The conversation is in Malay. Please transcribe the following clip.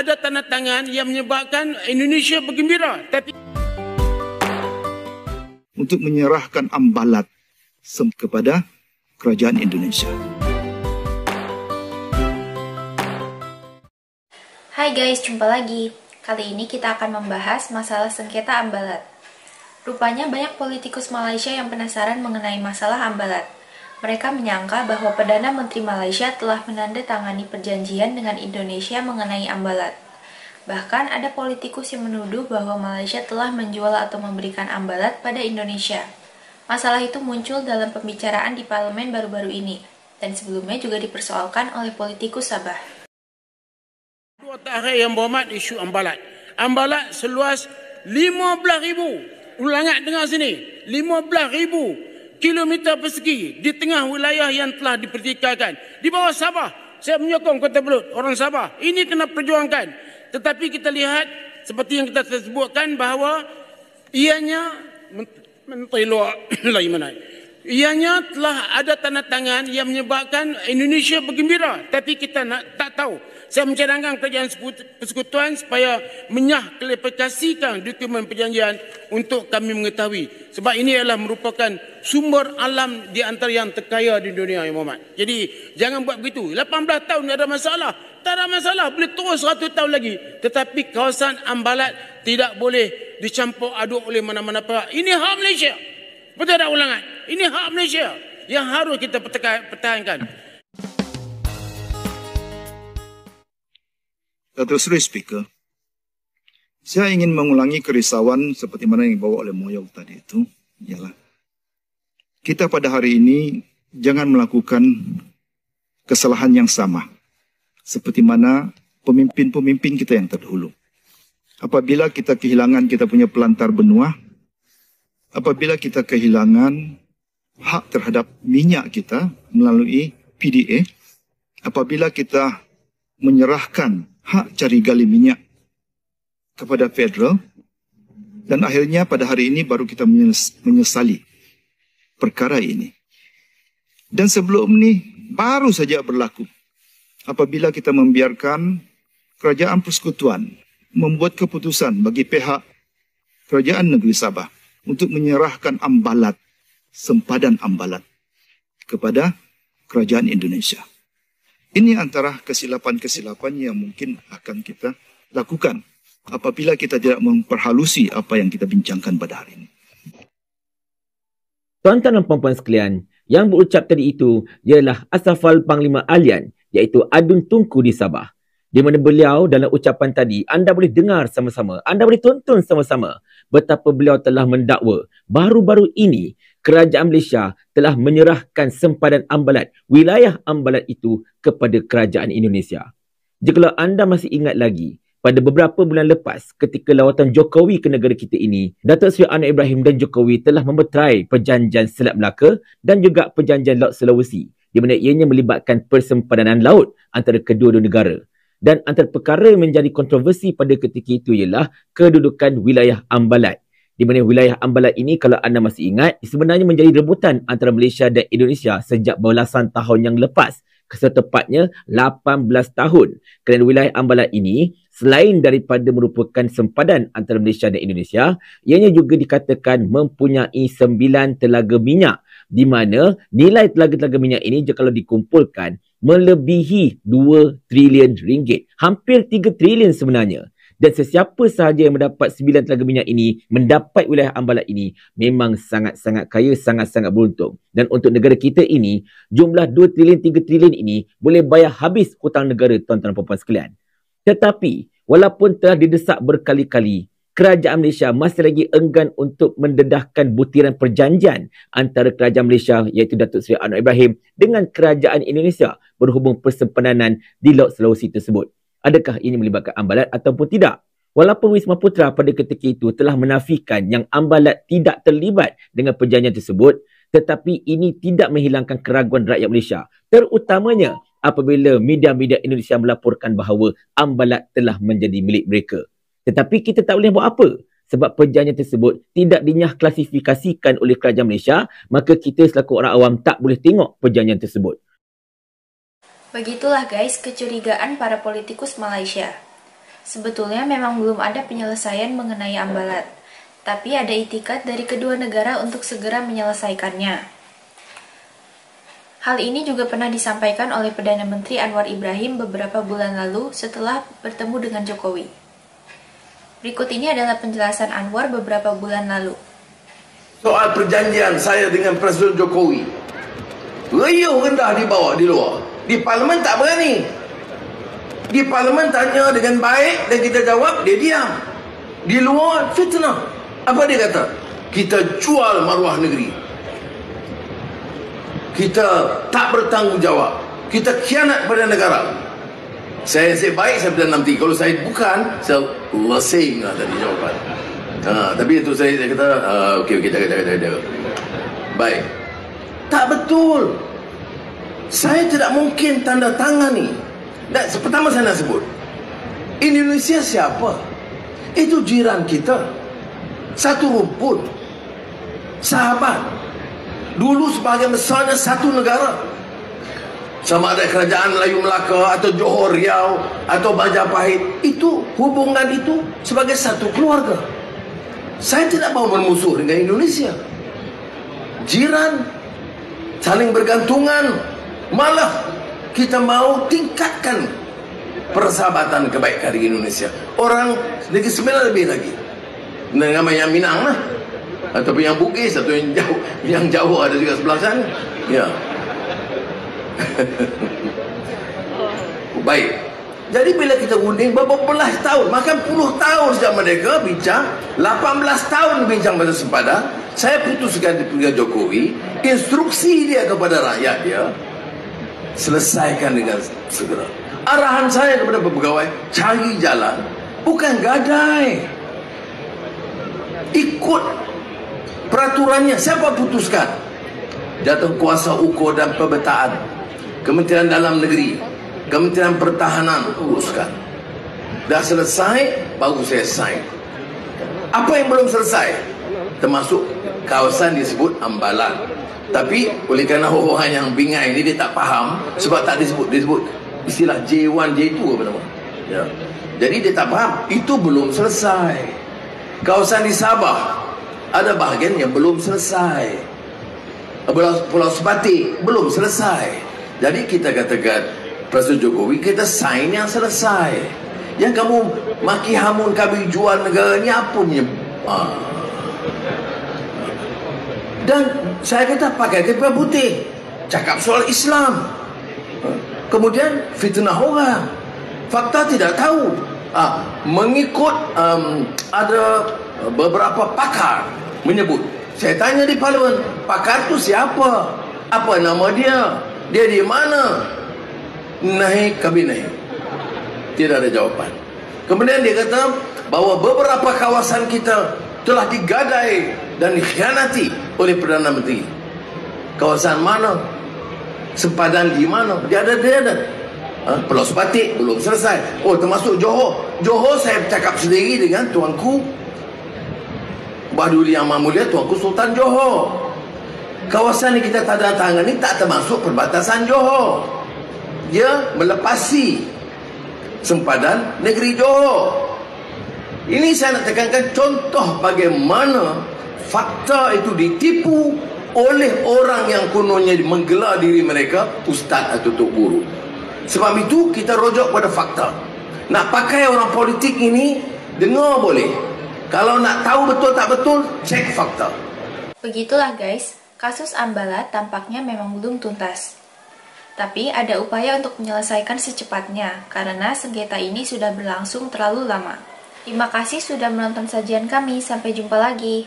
ada tanda tangan yang menyebabkan Indonesia bergembira, tapi untuk menyerahkan ambalat kepada kerajaan Indonesia. Hai guys, jumpa lagi. Kali ini kita akan membahas masalah sengketa ambalat. Rupanya banyak politikus Malaysia yang penasaran mengenai masalah ambalat. Mereka menyangka bahwa Perdana Menteri Malaysia telah menandatangani perjanjian dengan Indonesia mengenai ambalat. Bahkan ada politikus yang menuduh bahwa Malaysia telah menjual atau memberikan ambalat pada Indonesia. Masalah itu muncul dalam pembicaraan di parlemen baru-baru ini, dan sebelumnya juga dipersoalkan oleh politikus Sabah. Dua Tarehe yang berhormat isu ambalat. Ambalat seluas 15,000. Ulangat dengar sini. 15,000 kilometer persegi di tengah wilayah yang telah dipertikaikan. Di bawah Sabah. Saya menyokong Kota Belud, orang Sabah. Ini kena perjuangkan. Tetapi kita lihat seperti yang kita sebutkan bahawa ianya Menteri Luar lain mana. Ianya telah ada tanda tangan yang menyebabkan Indonesia bergembira. Tapi kita tak tahu. Saya mencadangkan kerajaan persekutuan supaya klarifikasikan dokumen perjanjian untuk kami mengetahui. Sebab ini adalah merupakan sumber alam di antara yang terkaya di dunia, Muhammad. Jadi jangan buat begitu. 18 tahun tak ada masalah. Tak ada masalah. Boleh terus 100 tahun lagi. Tetapi kawasan ambalat tidak boleh dicampur aduk oleh mana-mana pihak. Ini hak Malaysia. Betul tak ulangan? Ini hak Malaysia yang harus kita pertahankan. Datuk Seri Speaker, saya ingin mengulangi kerisauan seperti mana yang dibawa oleh Moyog tadi itu, ialah kita pada hari ini jangan melakukan kesalahan yang sama seperti mana pemimpin-pemimpin kita yang terdahulu. Apabila kita kehilangan kita punya pelantar benua, apabila kita kehilangan hak terhadap minyak kita melalui PDA, apabila kita menyerahkan hak cari gali minyak kepada federal, dan akhirnya pada hari ini baru kita menyesali perkara ini. Dan sebelum ini baru saja berlaku apabila kita membiarkan kerajaan persekutuan membuat keputusan bagi pihak kerajaan negeri Sabah untuk menyerahkan ambalat, sempadan ambalat kepada kerajaan Indonesia. Ini antara kesilapan-kesilapan yang mungkin akan kita lakukan apabila kita tidak memperhalusi apa yang kita bincangkan pada hari ini. Tuan-tuan dan puan-puan sekalian, yang berucap tadi itu ialah Asafal Panglima Alian, iaitu Adun Tunku di Sabah. Di mana beliau dalam ucapan tadi, anda boleh dengar sama-sama, anda boleh tonton sama-sama betapa beliau telah mendakwa baru-baru ini kerajaan Malaysia telah menyerahkan sempadan ambalat, wilayah ambalat itu kepada kerajaan Indonesia. Jikalau anda masih ingat lagi, pada beberapa bulan lepas ketika lawatan Jokowi ke negara kita ini, Datuk Seri Anwar Ibrahim dan Jokowi telah memeterai perjanjian Selat Melaka dan juga perjanjian Laut Sulawesi, di mana ianya melibatkan persempadanan laut antara kedua-dua negara. Dan antara perkara yang menjadi kontroversi pada ketika itu ialah kedudukan wilayah ambalat. Di mana wilayah ambalat ini, kalau anda masih ingat, sebenarnya menjadi rebutan antara Malaysia dan Indonesia sejak belasan tahun yang lepas. Kesetepatnya 18 tahun. Kerana wilayah ambalat ini, selain daripada merupakan sempadan antara Malaysia dan Indonesia, ianya juga dikatakan mempunyai 9 telaga minyak. Di mana nilai telaga-telaga minyak ini jikalau dikumpulkan melebihi 2 trilion ringgit. Hampir 3 trilion sebenarnya. Dan sesiapa sahaja yang mendapat 9 telaga minyak ini, mendapat wilayah ambalat ini, memang sangat-sangat kaya, sangat-sangat beruntung. Dan untuk negara kita ini, jumlah 2 trilion, 3 trilion ini boleh bayar habis hutang negara, tuan-tuan dan puan-puan sekalian. Tetapi, walaupun telah didesak berkali-kali, kerajaan Malaysia masih lagi enggan untuk mendedahkan butiran perjanjian antara kerajaan Malaysia, iaitu Datuk Seri Anwar Ibrahim, dengan kerajaan Indonesia berhubung persempadanan di Laut Sulawesi tersebut. Adakah ini melibatkan ambalat ataupun tidak? Walaupun Wisma Putra pada ketika itu telah menafikan yang ambalat tidak terlibat dengan perjanjian tersebut, tetapi ini tidak menghilangkan keraguan rakyat Malaysia, terutamanya apabila media-media Indonesia melaporkan bahawa ambalat telah menjadi milik mereka. Tetapi kita tak boleh buat apa? Sebab perjanjian tersebut tidak dinyah klasifikasikan oleh kerajaan Malaysia, maka kita selaku orang awam tak boleh tengok perjanjian tersebut. Begitulah guys kecurigaan para politikus Malaysia. Sebetulnya memang belum ada penyelesaian mengenai Ambalat, tapi ada itikat dari kedua negara untuk segera menyelesaikannya. Hal ini juga pernah disampaikan oleh Perdana Menteri Anwar Ibrahim beberapa bulan lalu setelah bertemu dengan Jokowi. Berikut ini adalah penjelasan Anwar beberapa bulan lalu. Soal perjanjian saya dengan Presiden Jokowi, riuh rendah dibawa di luar. Di Parlimen tak berani. Di Parlimen tanya dengan baik dan kita jawab, dia diam. Di luar fitnah. Apa dia kata? Kita jual maruah negeri. Kita tak bertanggungjawab. Kita khianat pada negara. Saya baik saya berdan nanti. Kalau saya bukan, saya lesing lah tadi jawapan. Tapi itu saya kata, okey, kita. Baik. Tak betul. Saya tidak mungkin tanda tangan ni. Pertama saya nak sebut, Indonesia siapa? Itu jiran kita. Satu rumpun. Sahabat. Dulu sebahagian besarnya satu negara. Sama ada kerajaan Melayu Melaka atau Johor Riau atau Majapahit, itu hubungan itu sebagai satu keluarga. Saya tidak mau bermusuh dengan Indonesia. Jiran, saling bergantungan. Malah kita mau tingkatkan persahabatan kebaikan di Indonesia. Orang Negeri Sembilan lebih lagi. Nama yang Minang lah, ataupun yang Bugis, atau yang jauh ada juga sebelah sana. Ya. Baik. Jadi bila kita undi berapa belas tahun, makan puluh tahun sejak mereka bincang, 18 tahun bincang pada sempadan, saya putuskan dengan Jokowi, instruksi dia kepada rakyat dia, selesaikan dengan segera. Arahan saya kepada pegawai, cari jalan, bukan gadai. Ikut peraturannya. Siapa putuskan? Jatuh kuasa ukur dan pemetaan, Kementerian Dalam Negeri, Kementerian Pertahanan uruskan. Dah selesai, baru saya sign. Apa yang belum selesai? Termasuk kawasan disebut Ambalat. Tapi oleh kerana orang yang bingai ni dia tak faham, sebab tak disebut istilah J1, J2 apa nama. Ya. Jadi dia tak faham, itu belum selesai. Kawasan di Sabah ada bahagian yang belum selesai. Pulau Sebatik belum selesai. Jadi kita katakan Presiden Jokowi, kita sign yang selesai. Yang kamu maki hamun kami jual negara ni apa punya? Dan saya kata pakai kipas putih, cakap soal Islam, kemudian fitnah orang, fakta tidak tahu. Mengikut ada beberapa pakar menyebut. Saya tanya di Parlimen, pakar tu siapa? Apa nama dia? Dia di mana? Naik kabinet. Tidak ada jawapan. Kemudian dia kata bahawa beberapa kawasan kita telah digadai dan dikhianati oleh Perdana Menteri. Kawasan mana? Sempadan di mana? Dia ada. Pulau Sebatik belum selesai. Oh, termasuk Johor. Johor saya cakap sendiri dengan tuanku Baduri Yang Mulia, tuanku Sultan Johor. Kawasan yang kita tanda tangan ni tak termasuk perbatasan Johor. Dia melepasi sempadan negeri Johor. Ini saya nak tekankan contoh bagaimana fakta itu ditipu oleh orang yang kononnya menggelar diri mereka ustaz atau tok guru. Sebab itu kita rujuk pada fakta. Nak pakai orang politik ini, dengar boleh. Kalau nak tahu betul tak betul, cek fakta. Begitulah guys, kasus Ambalat tampaknya memang belum tuntas. Tapi ada upaya untuk menyelesaikan secepatnya, karena sengketa ini sudah berlangsung terlalu lama. Terima kasih sudah menonton sajian kami, sampai jumpa lagi.